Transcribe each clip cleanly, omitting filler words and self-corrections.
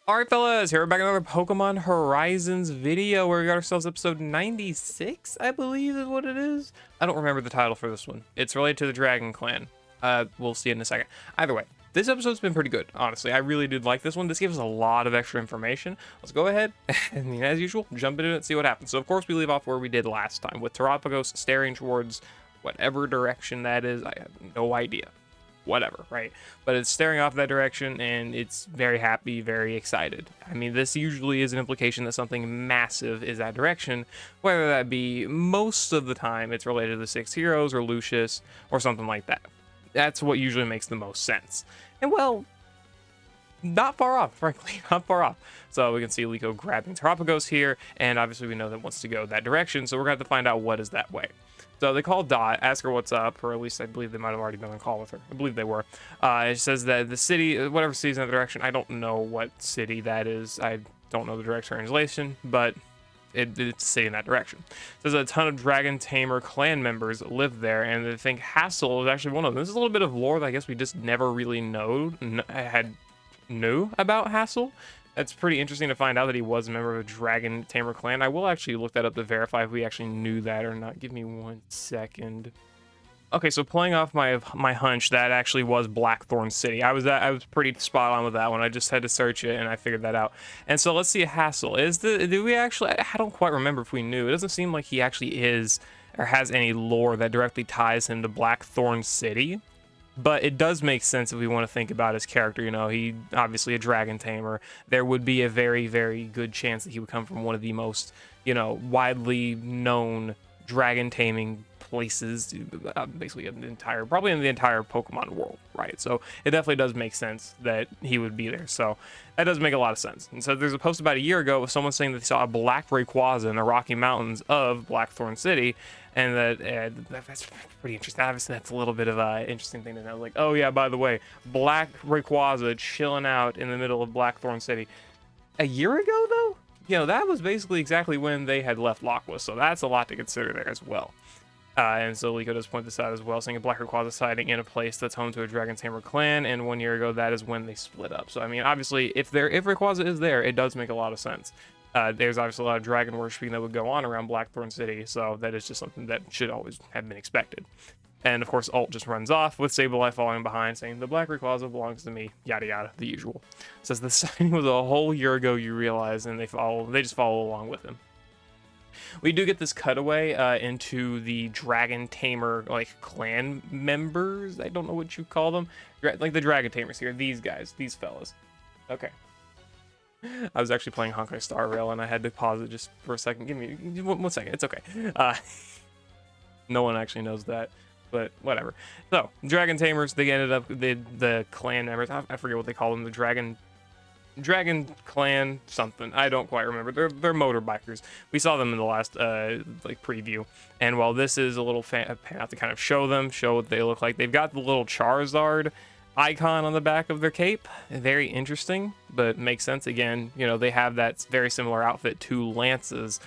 Alright fellas, here we're back with another Pokemon Horizons video where we got ourselves episode 96, I believe is what it is. I don't remember the title for this one. It's related to the Dragon Clan. We'll see in a second. Either way, this episode's been pretty good, honestly. I really did like this one. This gives us a lot of extra information. Let's go ahead and, as usual, jump into it and see what happens. So of course we leave off where we did last time, with Terapagos staring towards whatever direction that is. I have no idea. Whatever, right? But it's staring off that direction and it's very happy, very excited. I mean, this usually is an implication that something massive is that direction, whether that be most of the time it's related to the 6 heroes or Lucius or something like that. That's what usually makes the most sense. And well, not far off, frankly, not far off. So we can see Liko grabbing Terapagos here, and obviously we know that wants to go that direction, so we're going to have to find out what is that way. So they call Dot, ask her what's up, or at least I believe they might have already been on call with her. I believe they were. It says that the city, whatever city's in that direction, I don't know what city that is. I don't know the direct translation, but it's a city in that direction. It says a ton of Dragon Tamer clan members live there, and they think Hassel is actually one of them. This is a little bit of lore that I guess we just never really knew about Hassel. That's pretty interesting to find out that he was a member of a Dragon Tamer clan. I will actually look that up to verify if we actually knew that or not. Give me 1 second. Okay, so playing off my hunch, that actually was Blackthorn City. I was pretty spot on with that one. I just had to search it and I figured that out. And so let's see, Hassel. Do we actually? I don't quite remember if we knew. It doesn't seem like he actually is or has any lore that directly ties him to Blackthorn City. But it does make sense if we want to think about his character. You know, he obviously a dragon tamer. There would be a very, very good chance that he would come from one of the most, you know, widely known dragon taming places, basically probably in the entire Pokemon world, right? So it definitely does make sense that he would be there. So that does make a lot of sense. And so there's a post about a year ago with someone saying that they saw a black Rayquaza in the Rocky Mountains of Blackthorn City, and that's pretty interesting. Obviously, that's a little bit of an interesting thing to know. Like, oh yeah, by the way, black Rayquaza chilling out in the middle of Blackthorn City. A year ago, though, you know, that was basically exactly when they had left Lockwood, so that's a lot to consider there as well. And so Liko does point this out as well, saying a black Rayquaza sighting in a place that's home to a Dragon Tamer clan, and 1 year ago, that is when they split up. So, I mean, obviously, if Rayquaza is there, it does make a lot of sense. There's obviously a lot of dragon worshipping that would go on around Blackthorn City, so that is just something that should always have been expected. And of course, Alt just runs off with Sableye following behind, saying the black Rayquaza belongs to me, yada yada, the usual. Says the sighting was a whole year ago, you realize, and they just follow along with him. We do get this cutaway into the Dragon Tamer like clan members. I don't know what you call them, like the Dragon Tamers here. These guys, these fellas. Okay. I was actually playing Honkai Star Rail and I had to pause it just for a second. Give me 1 second. It's okay. No one actually knows that, but whatever. So Dragon Tamers, they ended up the clan members. I forget what they call them. The Dragon Clan something. I don't quite remember. They're motorbikers. We saw them in the last like preview. And while this is a little path to kind of show what they look like, they've got the little Charizard icon on the back of their cape. Very interesting, but makes sense. Again, you know, they have that very similar outfit to Lance's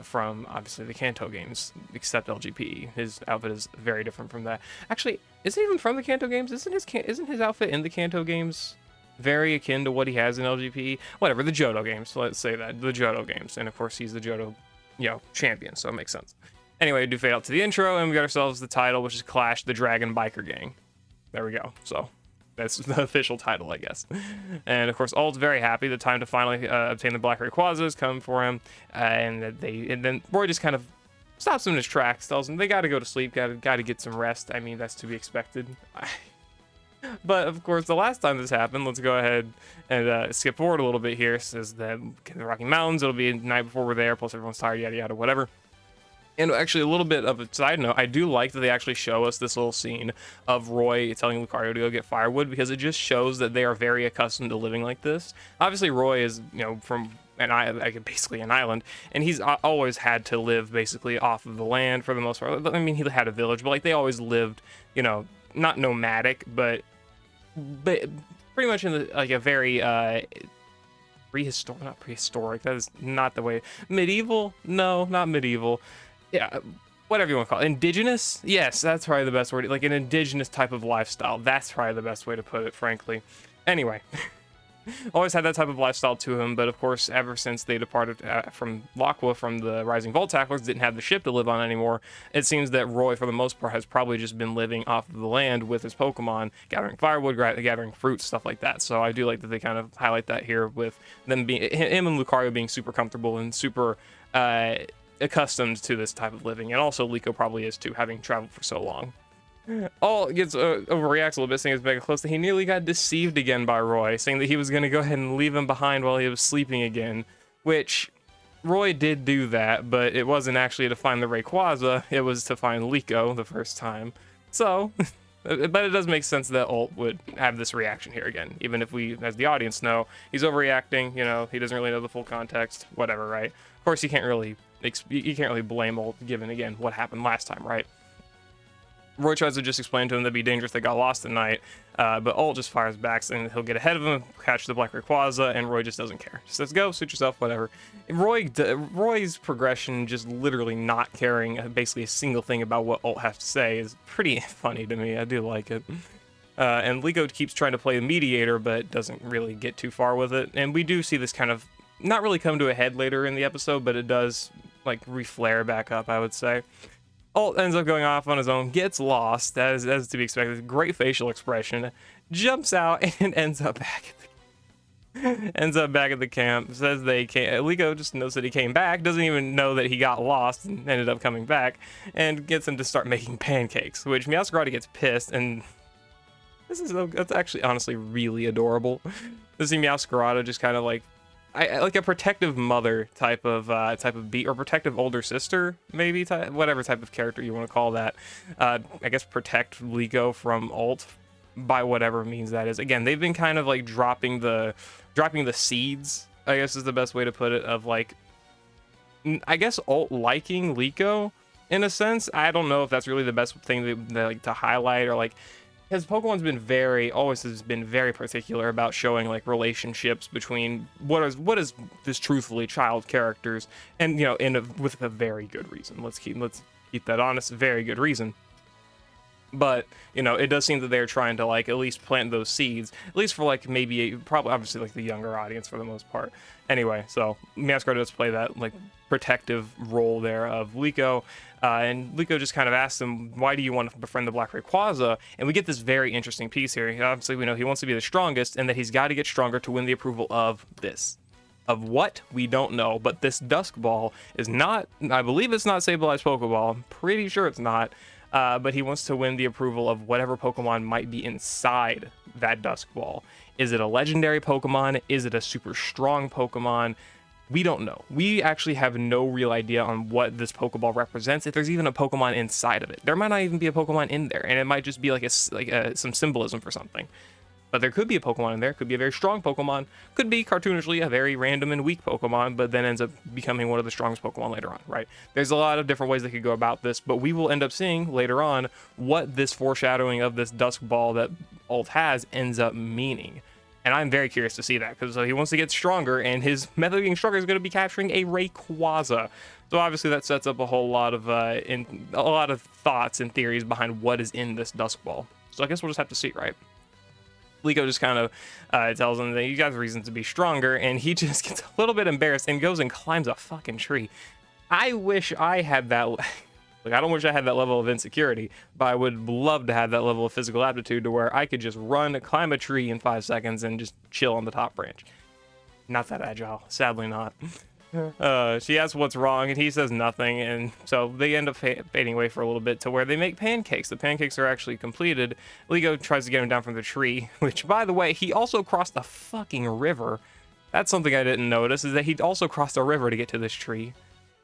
from obviously the Kanto games, except LGP. His outfit is very different from that. Actually, is it even from the Kanto games? Isn't his outfit in the Kanto games very akin to what he has in LGP? Whatever, the Johto games. Let's say that the Johto games, and of course he's the Johto, you know, champion, so it makes sense. Anyway, we do fade out to the intro, and we got ourselves the title, which is Clash the Dragon Biker Gang. There we go. So that's the official title, I guess. And of course, Alt's very happy. The time to finally obtain the Black Rayquaza has come for him, and then Roy just kind of stops him in his tracks, tells him they got to go to sleep, got to get some rest. I mean, that's to be expected. But of course, the last time this happened, let's go ahead and skip forward a little bit here. It says that in the Rocky Mountains, it'll be the night before we're there. Plus, everyone's tired, yada yada, whatever. And actually, a little bit of a side note, I do like that they actually show us this little scene of Roy telling Lucario to go get firewood, because it just shows that they are very accustomed to living like this. Obviously, Roy is, you know, from basically an island, and he's always had to live basically off of the land for the most part. I mean, he had a village, but like they always lived, you know, not nomadic, but pretty much in like a very not prehistoric. That is not the way. Medieval? No, not medieval. Yeah, whatever you want to call it. Indigenous? Yes, that's probably the best word. Like an indigenous type of lifestyle. That's probably the best way to put it, frankly. Anyway, always had that type of lifestyle to him, but of course, ever since they departed from Lockwood, from the Rising Vault Tacklers, didn't have the ship to live on anymore. It seems that Roy, for the most part, has probably just been living off of the land with his Pokemon, gathering firewood, gathering fruits, stuff like that. So I do like that they kind of highlight that here with them being, him and Lucario being super comfortable and super accustomed to this type of living, and also Liko probably is too, having traveled for so long. All gets overreacts a little bit, saying it's mega close that he nearly got deceived again by Roy, saying that he was going to go ahead and leave him behind while he was sleeping again, which Roy did do that, but it wasn't actually to find the Rayquaza, it was to find Liko the first time. So, but it does make sense that Ult would have this reaction here again, even if we, as the audience, know he's overreacting, you know, he doesn't really know the full context, whatever, right? Of course, you can't really blame Ult, given, again, what happened last time, right? Roy tries to just explain to him that'd be dangerous, they got lost at night, but Ult just fires back, and he'll get ahead of him, catch the Black Rayquaza, and Roy just doesn't care. Just says, go, suit yourself, whatever. Roy's progression, just literally not caring basically a single thing about what Ult has to say, is pretty funny to me. I do like it. And Liko keeps trying to play the mediator, but doesn't really get too far with it. And we do see this kind of, not really come to a head later in the episode, but it does, like, re-flare back up, I would say. Ult ends up going off on his own, gets lost, as to be expected. Great facial expression, jumps out and ends up back at the camp. Says they can't. Liko just knows that he came back, doesn't even know that he got lost and ended up coming back, and gets him to start making pancakes. Which Meowscarada gets pissed, and that's actually honestly really adorable to see Meowscarada just kind of like. Like a protective mother type of beat, or protective older sister, maybe, whatever type of character you want to call that. I guess protect Liko from Ult by whatever means that is. Again, they've been kind of like dropping the seeds, I guess is the best way to put it, of like, I guess Ult liking Liko in a sense. I don't know if that's really the best thing to highlight, or like, because Pokemon's been always has been very particular about showing like relationships between what is this truthfully child characters, and you know, with a very good reason. Let's keep that honest, very good reason. But you know, it does seem that they're trying to like at least plant those seeds, at least for like probably obviously like the younger audience for the most part. Anyway, so Meowscarada does play that like protective role there of Liko, and Liko just kind of asks him, why do you want to befriend the Black Rayquaza? And we get this very interesting piece here. Obviously, we know he wants to be the strongest, and that he's got to get stronger to win the approval of this. Of what? We don't know, but this Dusk Ball is not, I believe it's not Sableye's Pokeball, I'm pretty sure it's not, but he wants to win the approval of whatever Pokemon might be inside that Dusk Ball. Is it a legendary Pokemon? Is it a super strong Pokemon? We don't know. We actually have no real idea on what this Pokeball represents, if there's even a Pokemon inside of it. There might not even be a Pokemon in there, and it might just be like some symbolism for something. But there could be a Pokemon in there, could be a very strong Pokemon, could be cartoonishly a very random and weak Pokemon, but then ends up becoming one of the strongest Pokemon later on, right? There's a lot of different ways they could go about this, but we will end up seeing later on what this foreshadowing of this Dusk Ball that Ult has ends up meaning. And I'm very curious to see that, because he wants to get stronger, and his method of getting stronger is going to be capturing a Rayquaza. So obviously that sets up a whole lot of thoughts and theories behind what is in this Dusk Ball. So I guess we'll just have to see, right? Liko just kind of tells him that you got reasons to be stronger, and he just gets a little bit embarrassed and goes and climbs a fucking tree. I wish I had that. Like, I don't wish I had that level of insecurity, but I would love to have that level of physical aptitude to where I could just climb a tree in 5 seconds and just chill on the top branch. Not that agile, sadly not. She asks what's wrong, and he says nothing, and so they end up fading away for a little bit to where they make pancakes. The pancakes are actually completed. Liko tries to get him down from the tree, which, by the way, he also crossed a fucking river. That's something I didn't notice, is that he also crossed a river to get to this tree.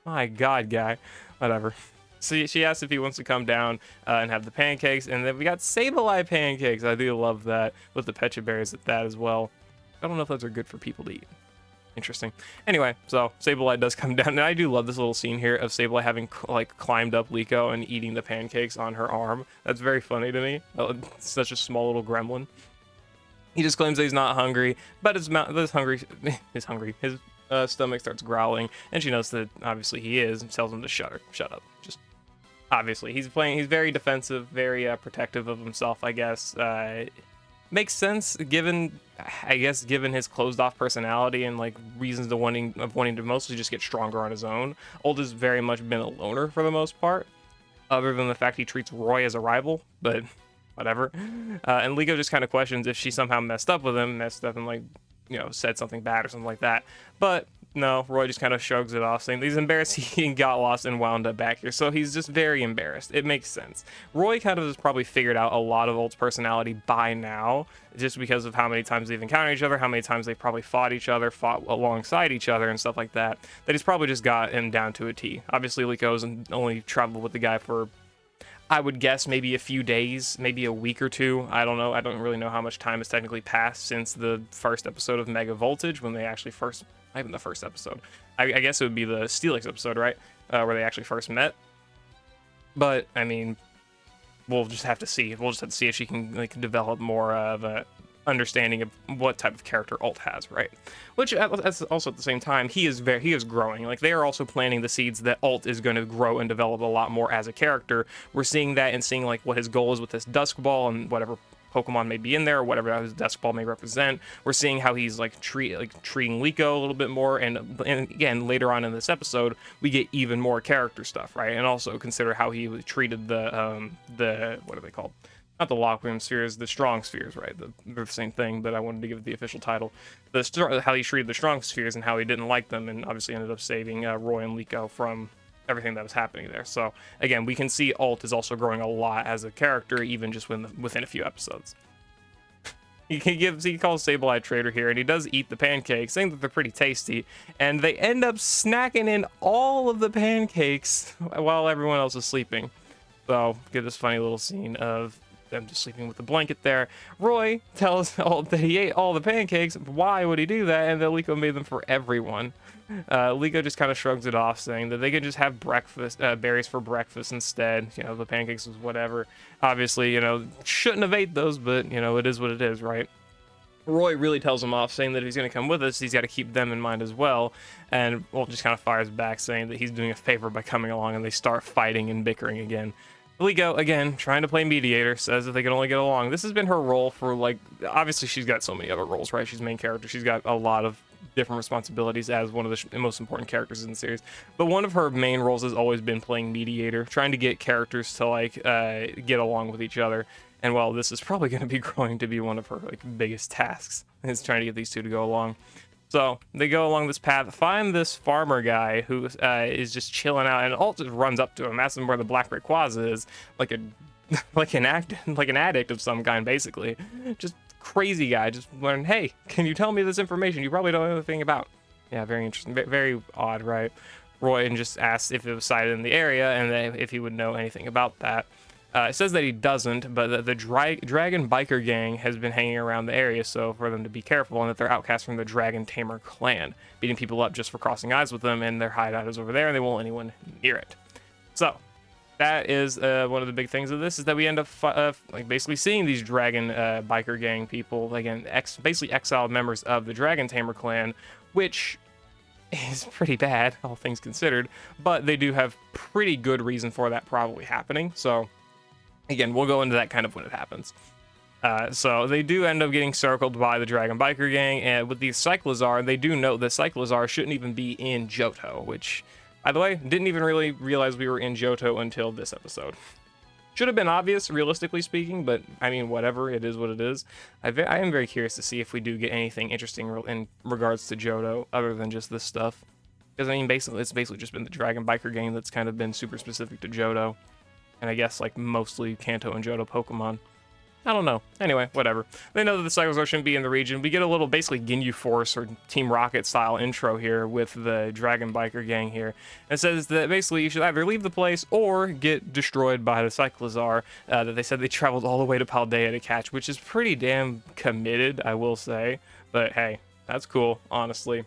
My god, guy. Whatever. So she asks if he wants to come down and have the pancakes, and then we got Sableye pancakes. I do love that, with the Pecha berries at that as well. I don't know if those are good for people to eat. Interesting. Anyway, so Sableye does come down, and I do love this little scene here of Sableye having like climbed up Liko and eating the pancakes on her arm. That's very funny to me. It's such a small little gremlin. He just claims that he's not hungry, but his stomach starts growling, and she knows that obviously he is, and tells him to shut up. Just obviously he's very defensive, very protective of himself, I guess. makes sense given, I guess, given his closed off personality and like reasons to wanting to mostly just get stronger on his own. Old has very much been a loner for the most part, other than the fact he treats Roy as a rival, but whatever. And Liko just kind of questions if she somehow messed up with him, messed up and like, said something bad or something like that. But no, Roy just kind of shrugs it off, saying that he's embarrassed he got lost and wound up back here. So he's just very embarrassed. It makes sense. Roy kind of has probably figured out a lot of Ult's personality by now, just because of how many times they've encountered each other, how many times they've probably fought each other, fought alongside each other and stuff like that, that he's probably just got him down to a T. Obviously, Liko's only traveled with the guy for, I would guess, maybe a few days, maybe a week or two. I don't know. I don't really know how much time has technically passed since the first episode of Mega Voltage, when they actually first, not even the first episode. I guess it would be the Steelix episode, right? Where they actually first met. But, I mean, we'll just have to see. We'll just have to see if she can like develop more of a understanding of what type of character Ult has, right? Which also at the same time, he is growing. Like, they are also planting the seeds that Ult is going to grow and develop a lot more as a character. We're seeing that and seeing like what his goal is with this Dusk Ball and whatever Pokemon may be in there, or whatever his Dusk Ball may represent. We're seeing how he's like treating Liko a little bit more, and again later on in this episode we get even more character stuff, right? And also consider how he treated the what are they called? Not the Lockroom spheres, the Strong spheres, right? They're the same thing, but I wanted to give it the official title. How he treated the Strong spheres and how he didn't like them, and obviously ended up saving Roy and Liko from everything that was happening there. So again, we can see Ult is also growing a lot as a character, even just within a few episodes. He calls Sableye traitor here, and he does eat the pancakes, saying that they're pretty tasty, and they end up snacking in all of the pancakes while everyone else is sleeping. So get this funny little scene of them just sleeping with the blanket there. Roy tells Ult that he ate all the pancakes. Why would he do that? And that Liko made them for everyone. Liko just kind of shrugs it off, saying that they can just have breakfast, berries for breakfast instead. The pancakes was whatever. Obviously, shouldn't have ate those, but, it is what it is, right? Roy really tells him off, saying that if he's going to come with us, he's got to keep them in mind as well. And Ult just kind of fires back, saying that he's doing a favor by coming along, and they start fighting and bickering again. Liko, again, trying to play mediator, says that they can only get along. This has been her role for, like, obviously she's got so many other roles, right? She's main character. She's got a lot of different responsibilities as one of the most important characters in the series. But one of her main roles has always been playing mediator, trying to get characters to, like, get along with each other. And, well, this is probably going to be growing to be one of her, like, biggest tasks, is trying to get these two to go along. So they go along this path, find this farmer guy who is just chilling out, and Ult just runs up to him, asks him where the Black Rayquaza is, like an addict of some kind, basically. Just crazy guy, just learn, hey, can you tell me this information you probably don't know anything about? Yeah, very interesting, very odd, right? Roy and just asks if it was sighted in the area and if he would know anything about that. It says that he doesn't, but the Dragon Biker Gang has been hanging around the area, so for them to be careful, and that they're outcasts from the Dragon Tamer clan, beating people up just for crossing eyes with them, and their hideout is over there, and they won't let anyone near it. So that is one of the big things of this, is that we end up like basically seeing these Dragon Biker Gang people, again, basically exiled members of the Dragon Tamer clan, which is pretty bad, all things considered, but they do have pretty good reason for that probably happening. So again, we'll go into that kind of when it happens. So they do end up getting circled by the Dragon Biker Gang, and with the Cyclizar, they do note that Cyclizar shouldn't even be in Johto, which, by the way, didn't even really realize we were in Johto until this episode. Should have been obvious, realistically speaking, but I mean, whatever, it is what it is. I am very curious to see if we do get anything interesting in regards to Johto, other than just this stuff. Because, I mean, it's basically just been the Dragon Biker Gang that's kind of been super specific to Johto. And I guess, like, mostly Kanto and Johto Pokemon. I don't know. Anyway, whatever. They know that the Cyclizar shouldn't be in the region. We get a little, basically, Ginyu Force or Team Rocket style intro here with the Dragon Biker Gang here. And it says that basically you should either leave the place or get destroyed by the Cyclizar that they said they traveled all the way to Paldea to catch, which is pretty damn committed, I will say. But hey, that's cool, honestly.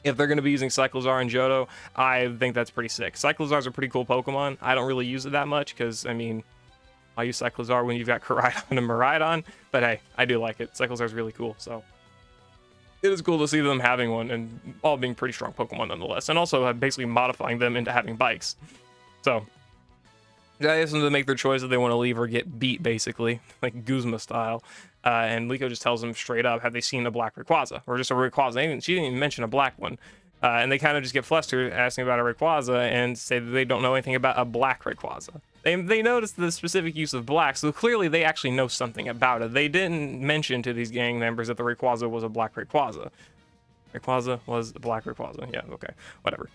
If they're going to be using Cyclizar and Johto, I think that's pretty sick. Cyclizar's a pretty cool Pokemon. I don't really use it that much because, I mean, I use Cyclizar when you've got Koraidon and Miraidon, but hey, I do like it. Cyclizar's really cool, so it is cool to see them having one and all being pretty strong Pokemon nonetheless, and also basically modifying them into having bikes. So I ask them to make their choice if they want to leave or get beat, basically, like Guzma style. And Liko just tells them straight up, have they seen a black Rayquaza? Or just a Rayquaza? She didn't even mention a black one. And they kind of just get flustered asking about a Rayquaza and say that they don't know anything about a black Rayquaza. They noticed the specific use of black, so clearly they actually know something about it. They didn't mention to these gang members that the Rayquaza was a black Rayquaza. Rayquaza was a black Rayquaza. Yeah, okay, whatever.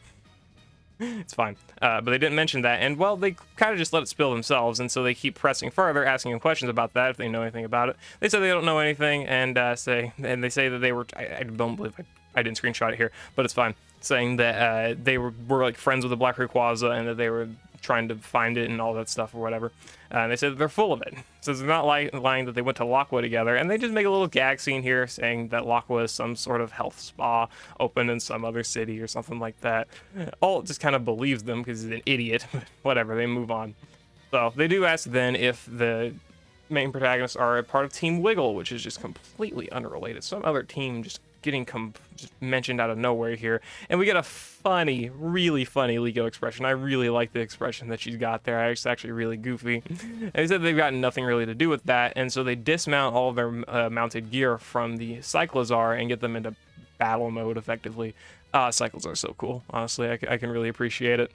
It's fine. But they didn't mention that, and well, they kind of just let it spill themselves, and so they keep pressing further, asking them questions about that if they know anything about it. They say they don't know anything, and they say that they were. I don't believe I didn't screenshot it here, but it's fine. Saying that they were like friends with the black Rayquaza, and that they were trying to find it and all that stuff or whatever. And they said that they're full of it. So they're not lying that they went to Lockwood together. And they just make a little gag scene here saying that Lockwood is some sort of health spa open in some other city or something like that. Alt just kind of believes them because he's an idiot. Whatever, they move on. So they do ask then if the main protagonists are a part of Team Wiggle, which is just completely unrelated. Some other team just getting just mentioned out of nowhere here, and we get a funny, really funny Liko expression. I really like the expression that she's got there. It's actually really goofy. And they said they've got nothing really to do with that, and so they dismount all of their mounted gear from the Cyclozar and get them into battle mode effectively. Cyclozar are so cool, honestly. I can really appreciate it.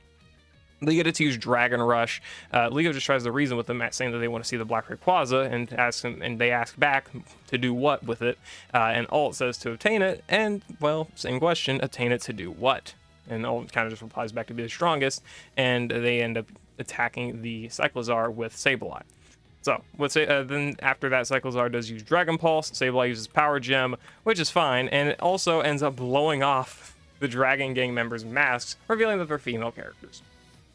They get to use Dragon Rush. Liko just tries to reason with them, saying that they want to see the Black Rayquaza, and they ask back to do what with it. And Alt says to obtain it, and well, same question, obtain it to do what? And Alt kind of just replies back to be the strongest, and they end up attacking the Cyclozar with Sableye. So, then after that, Cyclozar does use Dragon Pulse, Sableye uses Power Gem, which is fine, and it also ends up blowing off the Dragon Gang members' masks, revealing that they're female characters.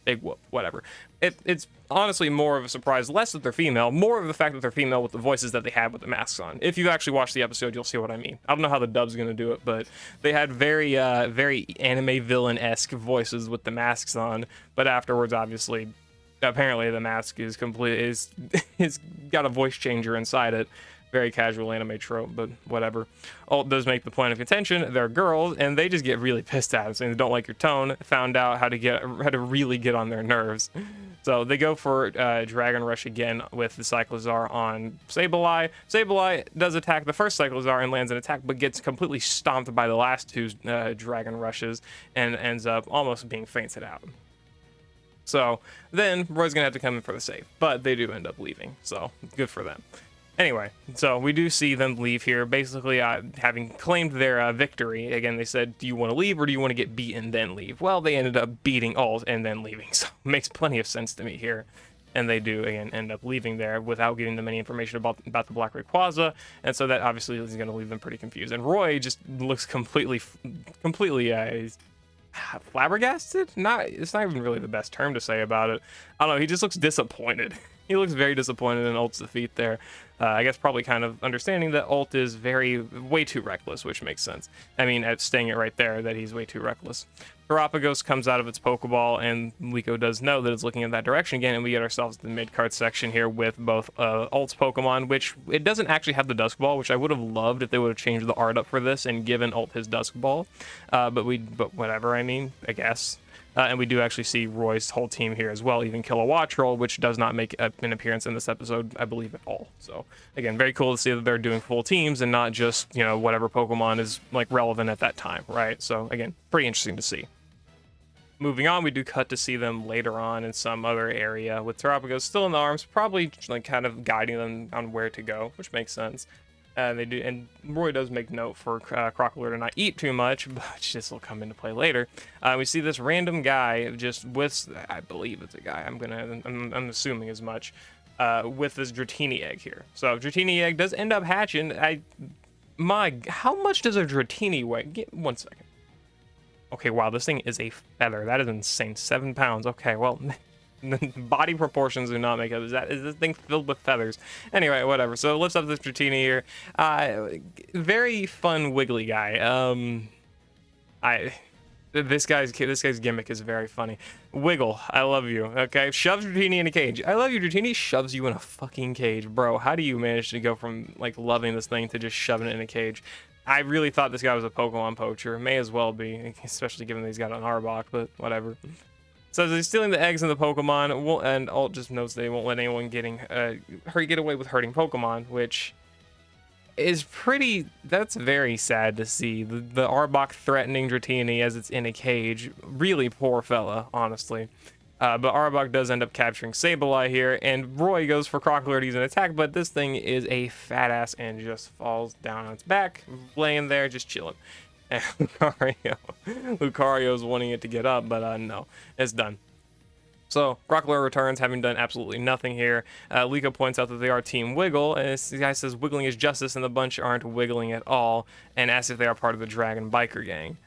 Big whoop, whatever. It's honestly more of a surprise, less that they're female, more of the fact that they're female with the voices that they had with the masks on. If you actually watch the episode, you'll see what I mean. I don't know how the dub's going to do it, but they had very anime villain-esque voices with the masks on, but afterwards, obviously, apparently the mask is got a voice changer inside it. Very casual anime trope, but whatever. Alt does make the point of contention. They're girls, and they just get really pissed at him, saying they don't like your tone. Found out how to really get on their nerves. So they go for Dragon Rush again with the Cyclozar on Sableye. Sableye does attack the first Cyclozar and lands an attack, but gets completely stomped by the last two Dragon Rushes and ends up almost being fainted out. So then Roy's gonna have to come in for the save, but they do end up leaving, so good for them. Anyway, so we do see them leave here, basically having claimed their victory. Again, they said, do you want to leave or do you want to get beaten then leave? Well, they ended up beating Alt and then leaving, so it makes plenty of sense to me here. And they do, again, end up leaving there without giving them any information about the Black Rayquaza, and so that obviously is going to leave them pretty confused. And Roy just looks completely flabbergasted? It's not even really the best term to say about it. I don't know, he just looks disappointed. He looks very disappointed in Alt's defeat there. I guess probably kind of understanding that Alt is way too reckless, which makes sense. I mean, at staying it right there, that he's way too reckless. Terapagos comes out of its Pokeball, and Liko does know that it's looking in that direction again, and we get ourselves the mid-card section here with both Alt's Pokemon, which it doesn't actually have the Dusk Ball, which I would have loved if they would have changed the art up for this and given Alt his Dusk Ball. But whatever, I mean, I guess. And we do actually see Roy's whole team here as well, even Kilowattrel, which does not make an appearance in this episode, I believe, at all. So, again, very cool to see that they're doing full teams and not just, whatever Pokemon is, relevant at that time, right? So, again, pretty interesting to see. Moving on, we do cut to see them later on in some other area with Terapagos still in the arms, probably, kind of guiding them on where to go, which makes sense. They do, and Roy does make note for Crocodile to not eat too much, but this will come into play later. We see this random guy just with, I believe it's a guy. I'm assuming as much, with this Dratini egg here. So Dratini egg does end up hatching. How much does a Dratini weigh? Get 1 second. Okay, wow, this thing is a feather. That is insane. 7 pounds. Okay, well. Body proportions do not make up. Is this thing filled with feathers? Anyway, whatever. So it lifts up this Dratini here. Very fun wiggly guy. This guy's gimmick is very funny. Wiggle, I love you. Okay, shoves Dratini in a cage. I love you, Dratini. Shoves you in a fucking cage, bro. How do you manage to go from loving this thing to just shoving it in a cage? I really thought this guy was a Pokemon poacher. May as well be, especially given that he's got an Arbok, but whatever. So he's stealing the eggs in the Pokemon, and Alt just notes they won't let anyone get away with hurting Pokemon, which is that's very sad to see. The Arbok threatening Dratini as it's in a cage. Really poor fella, honestly. But Arbok does end up capturing Sableye here, and Roy goes for Crocodile to use an attack, but this thing is a fat ass and just falls down on its back, laying there, just chilling. And Lucario's wanting it to get up, but no, it's done. So Crocodile returns, having done absolutely nothing here. Liko points out that they are Team Wiggle, and this guy says wiggling is justice, and the bunch aren't wiggling at all, and asks if they are part of the Dragon Biker Gang.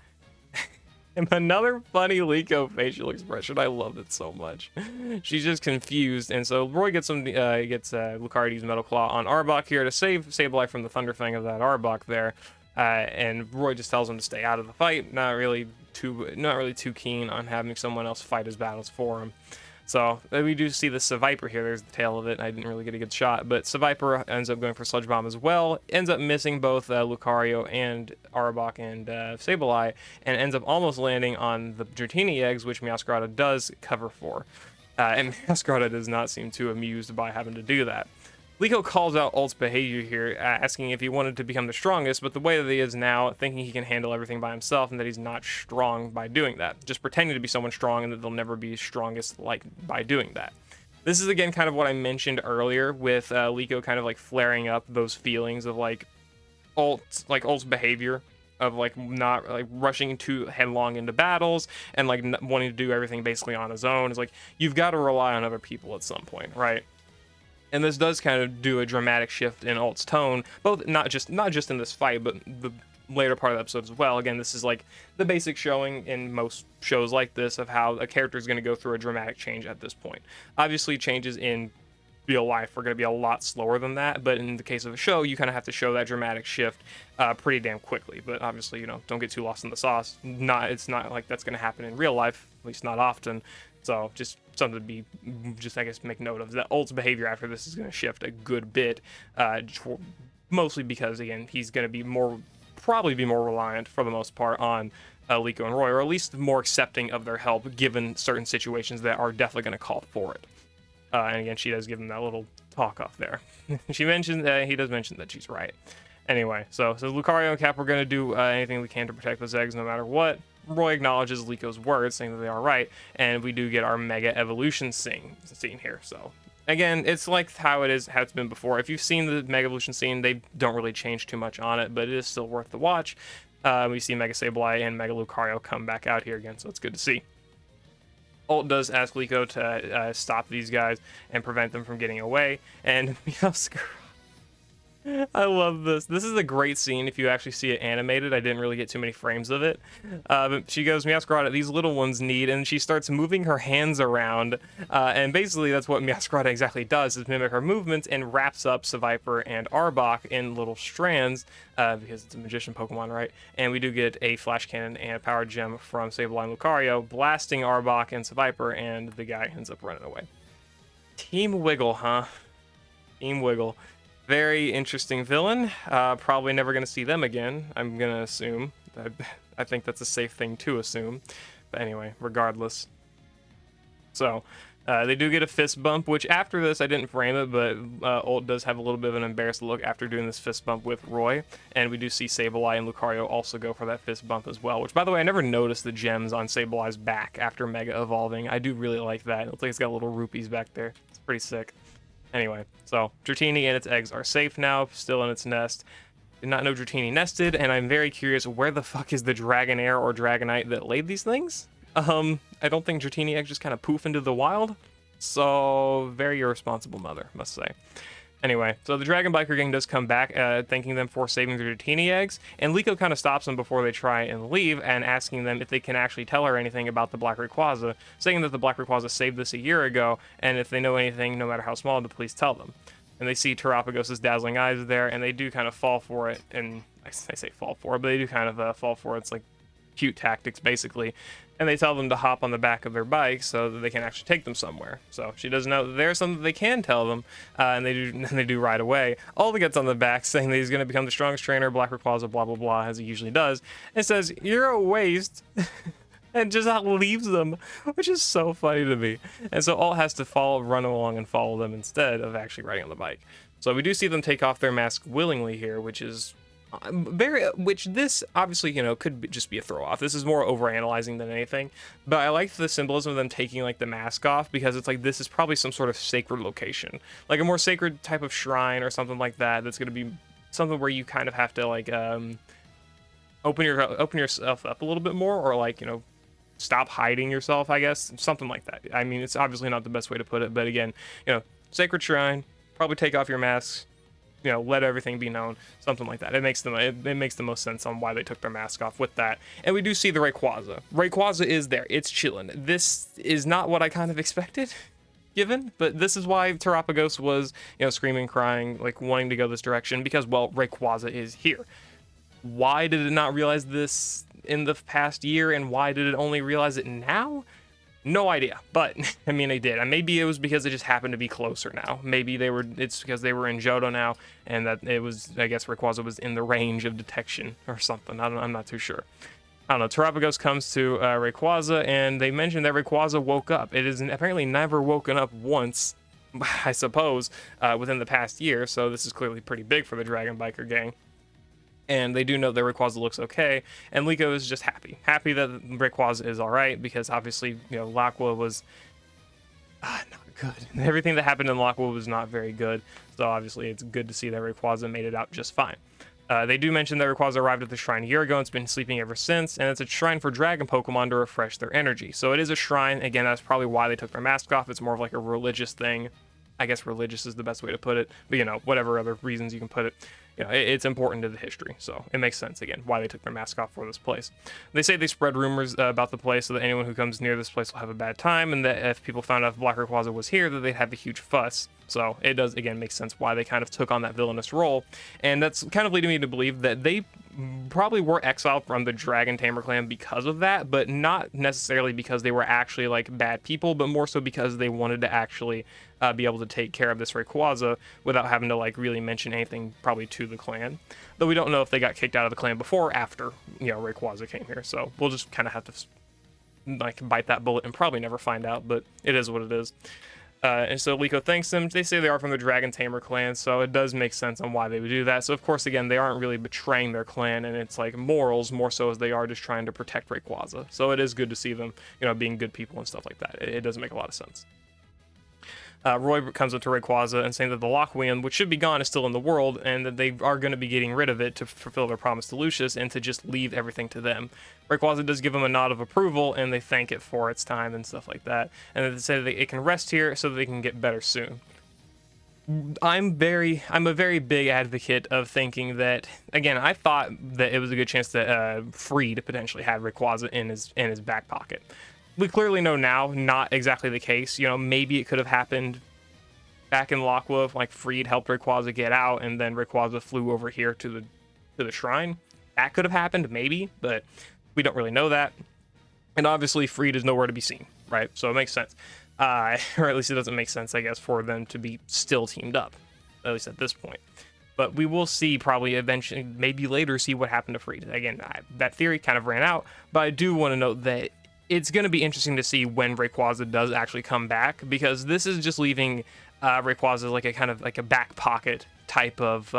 And another funny Liko facial expression. I love it so much. She's just confused, and so Roy gets Lucario to use Metal Claw on Arbok here to save Sableye from the Thunder Fang of that Arbok there. And Roy just tells him to stay out of the fight. Not really too keen on having someone else fight his battles for him. So we do see the Seviper here. There's the tail of it. I didn't really get a good shot, but Seviper ends up going for Sludge Bomb as well. Ends up missing both Lucario and Arbok and Sableye, and ends up almost landing on the Dratini eggs, which Meowscarada does cover for. And Meowscarada does not seem too amused by having to do that. Liko calls out Alt's behavior here, asking if he wanted to become the strongest, but the way that he is now, thinking he can handle everything by himself and that he's not strong by doing that. Just pretending to be someone strong and that they'll never be strongest by doing that. This is again kind of what I mentioned earlier with Liko kind of like flaring up those feelings of Alt's behavior of not rushing too headlong into battles and wanting to do everything basically on his own. It's like you've got to rely on other people at some point, right? And this does kind of do a dramatic shift in Alt's tone, both not just in this fight, but the later part of the episode as well. Again, this is like the basic showing in most shows like this of how a character is going to go through a dramatic change at this point. Obviously, changes in real life are going to be a lot slower than that, but in the case of a show, you kind of have to show that dramatic shift pretty damn quickly. But obviously, don't get too lost in the sauce. It's not like that's going to happen in real life, at least not often. So just something to I guess, make note of, that Alt's behavior after this is going to shift a good bit, mostly because, again, he's going to probably be more reliant, for the most part, on Liko and Roy, or at least more accepting of their help, given certain situations that are definitely going to call for it. And again, she does give him that little talk off there. He does mention that she's right. Anyway, so Lucario and Cap, we're going to do anything we can to protect those eggs no matter what. Roy acknowledges Liko's words, saying that they are right, and we do get our Mega Evolution scene here. So again, it's like how it's been before. If you've seen the Mega Evolution scene, they don't really change too much on it, but it is still worth the watch. We see Mega Sableye and Mega Lucario come back out here again, so it's good to see. Alt does ask Liko to stop these guys and prevent them from getting away, and I love this. This is a great scene if you actually see it animated. I didn't really get too many frames of it. But she goes, Meowscarada, these little ones need, and she starts moving her hands around. And basically that's what Meowscarada exactly does, is mimic her movements and wraps up Seviper and Arbok in little strands, because it's a magician Pokemon, right? And we do get a Flash Cannon and a Power Gem from Sableye and Lucario, blasting Arbok and Seviper, and the guy ends up running away. Team Wiggle, huh? Team Wiggle. Very interesting villain. Probably never going to see them again, I'm going to assume. I think that's a safe thing to assume. But anyway, regardless. So, they do get a fist bump, which after this, I didn't frame it, but Alt does have a little bit of an embarrassed look after doing this fist bump with Roy. And we do see Sableye and Lucario also go for that fist bump as well, which, by the way, I never noticed the gems on Sableye's back after Mega Evolving. I do really like that. It looks like it's got little rupees back there. It's pretty sick. Anyway, so Dratini and its eggs are safe now, still in its nest. Did not know Dratini nested, and I'm very curious, where the fuck is the Dragonair or Dragonite that laid these things? I don't think Dratini eggs just kind of poof into the wild. So, very irresponsible mother, must say. Anyway, so the Dragon Biker Gang does come back, thanking them for saving the Dratini eggs, and Liko kind of stops them before they try and leave, and asking them if they can actually tell her anything about the Black Rayquaza, saying that the Black Rayquaza saved this a year ago, and if they know anything, no matter how small, to please tell them. And they see Terapagos' dazzling eyes there, and they do kind of fall for it, and I say fall for it, but they do kind of fall for it. It's like cute tactics, basically. And they tell them to hop on the back of their bike so that they can actually take them somewhere. So she doesn't know that there's something they can tell them, and they do right away. Alda gets on the back, saying that he's going to become the strongest trainer, Black Rayquaza, blah, blah, blah, as he usually does, and says, "You're a waste." and just leaves them, which is so funny to me. And so Alt has to run along and follow them instead of actually riding on the bike. So we do see them take off their mask willingly here, which is which this obviously, could just be a throw off. This is more overanalyzing than anything, but I like the symbolism of them taking like the mask off, because it's like this is probably some sort of sacred location, like a more sacred type of shrine or something like that. That's going to be something where you kind of have to like open yourself up a little bit more, or like stop hiding yourself, I guess, something like that. I mean, it's obviously not the best way to put it, but again, sacred shrine, probably take off your masks, let everything be known, something like that. It makes the most sense on why they took their mask off with that. And we do see the Rayquaza. Rayquaza is there. It's chilling. This is not what I kind of expected, given, but this is why Terapagos was, screaming, crying, like wanting to go this direction, because, well, Rayquaza is here. Why did it not realize this in the past year, and why did it only realize it now? No idea, but I mean, they did. And maybe it was because it just happened to be closer now. Maybe it's because they were in Johto now, and that it was, I guess Rayquaza was in the range of detection or something. I'm not too sure. I don't know. Terapagos comes to Rayquaza, and they mentioned that Rayquaza woke up. It is apparently never woken up once, I suppose, within the past year, so this is clearly pretty big for the Dragon Biker gang. And they do know that Rayquaza looks okay, and Liko is just happy that Rayquaza is all right, because obviously, Lockwood was not good. Everything that happened in Lockwood was not very good, so obviously it's good to see that Rayquaza made it out just fine. They do mention that Rayquaza arrived at the shrine a year ago and it's been sleeping ever since, and it's a shrine for dragon Pokemon to refresh their energy. So it is a shrine. Again, that's probably why they took their mask off. It's more of like a religious thing. I guess religious is the best way to put it, but whatever other reasons you can put it. It's important to the history, so it makes sense, again, why they took their mask off for this place. They say they spread rumors about the place so that anyone who comes near this place will have a bad time, and that if people found out Black Rayquaza was here, that they'd have a huge fuss. So it does, again, make sense why they kind of took on that villainous role, and that's kind of leading me to believe that they probably were exiled from the Dragon Tamer clan because of that, but not necessarily because they were actually like bad people, but more so because they wanted to actually be able to take care of this Rayquaza without having to like really mention anything probably to the clan. Though we don't know if they got kicked out of the clan before or after Rayquaza came here, so we'll just kind of have to like bite that bullet and probably never find out, but it is what it is. And so Liko thanks them. They say they are from the Dragon Tamer clan, so it does make sense on why they would do that. So of course, again, they aren't really betraying their clan, and it's like morals more so as they are just trying to protect Rayquaza. So it is good to see them, being good people and stuff like that. It does make a lot of sense. Roy comes up to Rayquaza and saying that the Lockwind, which should be gone, is still in the world, and that they are going to be getting rid of it to fulfill their promise to Lucius and to just leave everything to them. Rayquaza does give them a nod of approval, and they thank it for its time and stuff like that. And then they say that it can rest here so that they can get better soon. I'm a very big advocate of thinking that, again, I thought that it was a good chance that Freed potentially had Rayquaza in his back pocket. We clearly know now, not exactly the case. Maybe it could have happened back in Lockwood, like Freed helped Rayquaza get out, and then Rayquaza flew over here to the shrine. That could have happened, maybe, but we don't really know that. And obviously, Freed is nowhere to be seen, right? So it makes sense. Or at least it doesn't make sense, I guess, for them to be still teamed up, at least at this point. But we will see probably eventually, maybe later, see what happened to Freed. Again, that theory kind of ran out, but I do want to note that it's going to be interesting to see when Rayquaza does actually come back, because this is just leaving Rayquaza like a kind of like a back pocket type of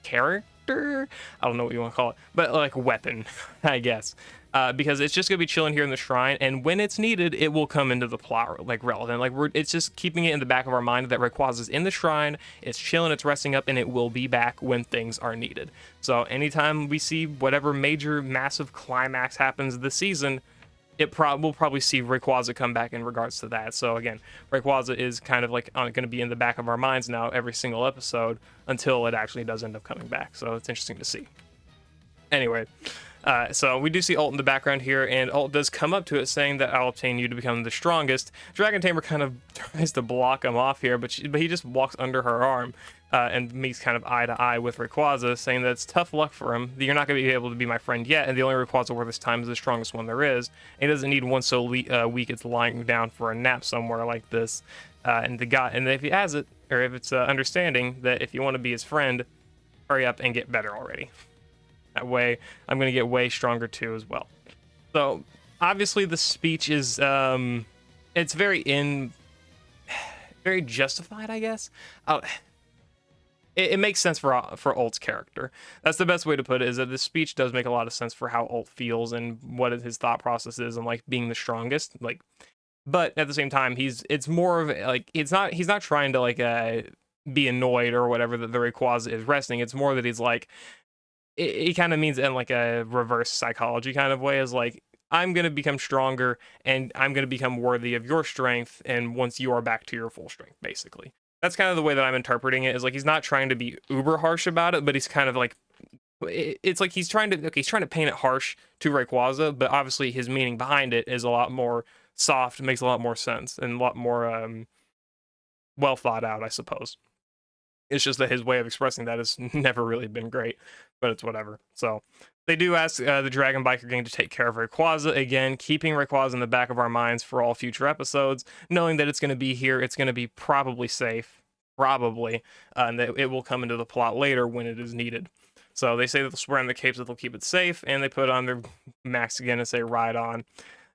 character. I don't know what you want to call it, but like weapon, I guess. Because it's just gonna be chilling here in the shrine, and when it's needed, it will come into the plot like relevant. Like it's just keeping it in the back of our mind that Rayquaza is in the shrine, it's chilling, it's resting up, and it will be back when things are needed. So anytime we see whatever major, massive climax happens this season, we'll probably see Rayquaza come back in regards to that. So again, Rayquaza is kind of like going to be in the back of our minds now every single episode until it actually does end up coming back. So it's interesting to see. Anyway. So we do see Ult in the background here, and Ult does come up to it saying that I'll obtain you to become the strongest. Dragon Tamer kind of tries to block him off here, but he just walks under her arm and meets kind of eye to eye with Rayquaza, saying that it's tough luck for him, that you're not going to be able to be my friend yet, and the only Rayquaza worth his time is the strongest one there is. And he doesn't need one so weak it's lying down for a nap somewhere like this. And if he has it, or if it's understanding that if you want to be his friend, hurry up and get better already. That way, I'm going to get way stronger too as well. So obviously the speech is it's very justified, I guess. Uh, it makes sense for Ult's character. That's the best way to put it. Is that this speech does make a lot of sense for how Ult feels and what his thought process is, and like being the strongest. Like, but at the same time, it's more of like he's not trying to like be annoyed or whatever that the Rayquaza is resting. It's more that he's like it kind of means in like a reverse psychology kind of way, is like I'm gonna become stronger and I'm gonna become worthy of your strength, and once you are back to your full strength, basically. That's kind of the way that I'm interpreting it. Is like he's not trying to be uber harsh about it, but he's kind of like it's like he's trying to paint it harsh to Rayquaza, but obviously his meaning behind it is a lot more soft, makes a lot more sense, and a lot more well thought out, I suppose. It's just that his way of expressing that has never really been great, but it's whatever. So they do ask the Dragon Biker gang to take care of Rayquaza again, keeping Rayquaza in the back of our minds for all future episodes, knowing that it's going to be here, it's going to be probably safe, probably, and that it will come into the plot later when it is needed. So they say that they'll swear on the capes that they'll keep it safe, and they put on their max again and say ride on.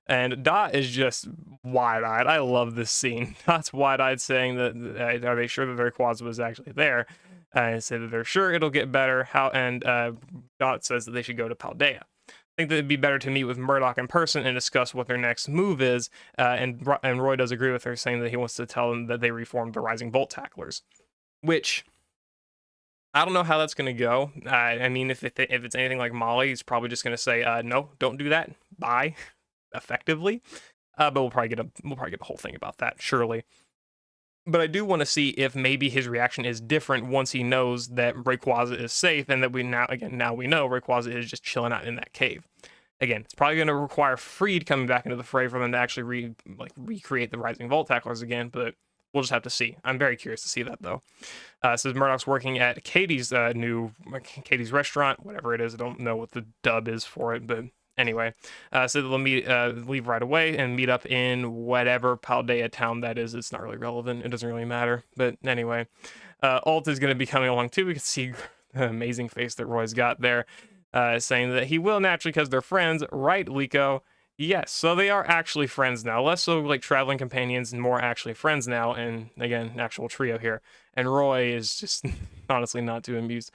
And Dot is just wide-eyed. I love this scene. Dot's wide-eyed, saying that are they sure that their Rayquaza was actually there? I say that they're sure it'll get better. And Dot says that they should go to Paldea. I think that it'd be better to meet with Murdoch in person and discuss what their next move is. And Roy does agree with her, saying that he wants to tell them that they reformed the Rising Bolt Tacklers, which I don't know how that's going to go. I mean, if it's anything like Molly, he's probably just going to say, no, don't do that. Bye. Effectively, but we'll probably get a whole thing about that, surely. But I do want to see if maybe his reaction is different once he knows that Rayquaza is safe, and that now we know Rayquaza is just chilling out in that cave. Again, it's probably going to require Freed coming back into the fray for them to actually recreate the Rising Volt Tacklers again, but we'll just have to see. I'm very curious to see that, though. Says Murdoch's working at Katie's Katie's restaurant, whatever it is. I don't know what the dub is for it, but anyway, so they'll leave right away and meet up in whatever Paldea town that is. It's not really relevant. It doesn't really matter. But anyway, Alt is going to be coming along too. We can see the amazing face that Roy's got there, saying that he will naturally because they're friends, right, Liko? Yes, so they are actually friends now. Less so like traveling companions and more actually friends now. And again, an actual trio here. And Roy is just honestly not too amused.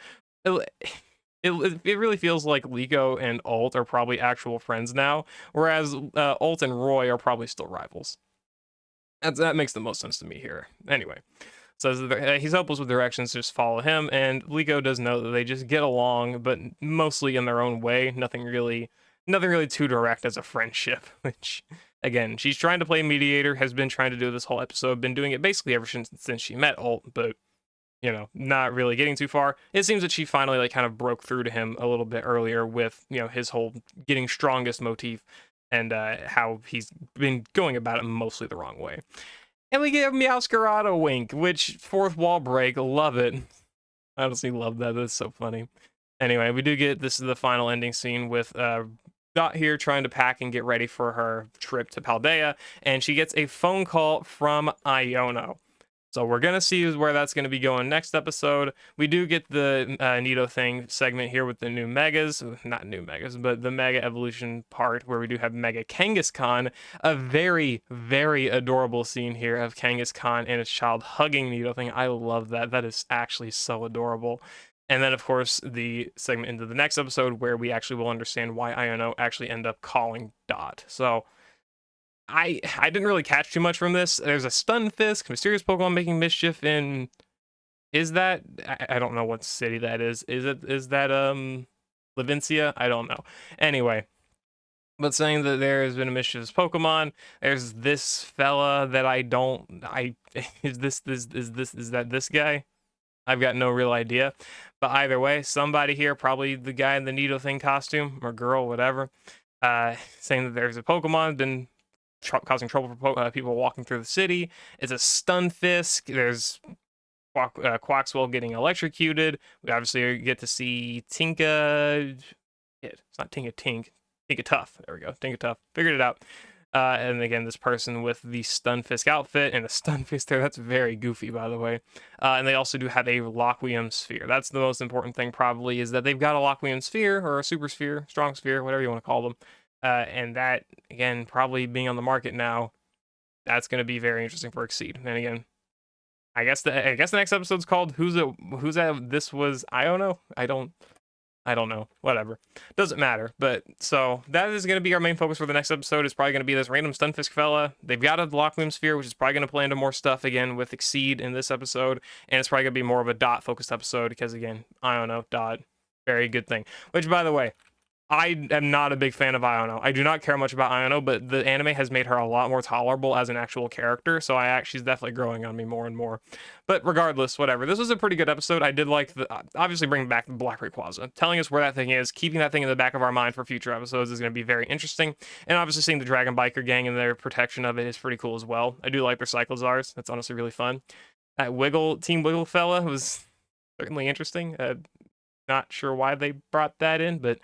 It really feels like Liko and Ult are probably actual friends now, whereas Ult and Roy are probably still rivals. That makes the most sense to me here. Anyway, says he's hopeless with directions, just follow him, and Liko does know that they just get along, but mostly in their own way. Nothing really too direct as a friendship, which again, she's trying to play mediator, has been trying to do this whole episode, been doing it basically ever since she met Ult, but not really getting too far. It seems that she finally like kind of broke through to him a little bit earlier with, his whole getting strongest motif, and how he's been going about it mostly the wrong way. And we get a Meowscarada wink, which fourth wall break, love it. I honestly love that. That's so funny. Anyway, we do get this is the final ending scene with Dot here trying to pack and get ready for her trip to Paldea, and she gets a phone call from Iono. So we're going to see where that's going to be going next episode. We do get the Nidothing segment here with the new Megas. Not new Megas, but the Mega Evolution part where we do have Mega Kangaskhan. A very, very adorable scene here of Kangaskhan and its child hugging Nidothing. I love that. That is actually so adorable. And then, of course, the segment into the next episode where we actually will understand why Iono actually end up calling Dot. So I didn't really catch too much from this. There's a Stunfisk, mysterious Pokemon making mischief in. Is that I don't know what city that is. Is that Levincia? I don't know. Anyway, but saying that there has been a mischievous Pokemon. There's this fella that is that this guy? I've got no real idea. But either way, somebody here, probably the guy in the Nidothing costume or girl, whatever, saying that there's a Pokemon been causing trouble for people walking through the city. It's a Stunfisk. There's Quaxwell getting electrocuted. We obviously get to see Tinka. It's not Tinka Tink. Tinka Tough. There we go. Tinka Tough. Figured it out. And again, this person with the Stunfisk outfit and a Stunfisk there. That's very goofy, by the way. And they also do have a Lockwium Sphere. That's the most important thing, probably, is that they've got a Lockwium Sphere or a Super Sphere, Strong Sphere, whatever you want to call them. And that, again, probably being on the market now, that's going to be very interesting for Exceed. And again, I guess the next episode's called Who's That This Was, I don't know. I don't know. Whatever. Doesn't matter. But so that is going to be our main focus for the next episode. Is probably going to be this random Stunfisk fella. They've got a Lockloom Sphere, which is probably going to play into more stuff again with Exceed in this episode. And it's probably going to be more of a Dot focused episode because, again, I don't know. Dot. Very good thing. Which, by the way, I am not a big fan of Iono. I do not care much about Iono, but the anime has made her a lot more tolerable as an actual character, so she's definitely growing on me more and more. But regardless, whatever. This was a pretty good episode. I did like obviously bringing back the Black Rayquaza, telling us where that thing is, keeping that thing in the back of our mind for future episodes is going to be very interesting. And obviously seeing the Dragon Biker gang and their protection of it is pretty cool as well. I do like their Cyclozars. That's honestly really fun. That Team Wiggle fella was certainly interesting. Not sure why they brought that in, but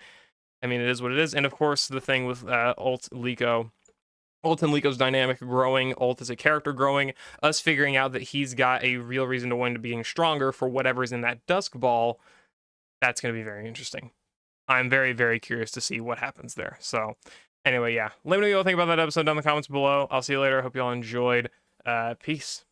I mean, it is what it is. And of course, the thing with Ult and Liko,'s dynamic growing, Ult as a character growing, us figuring out that he's got a real reason to win to being stronger for whatever's in that Dusk Ball, that's going to be very interesting. I'm very, very curious to see what happens there. So anyway, yeah. Let me know what you all think about that episode down in the comments below. I'll see you later. Hope you all enjoyed. Peace.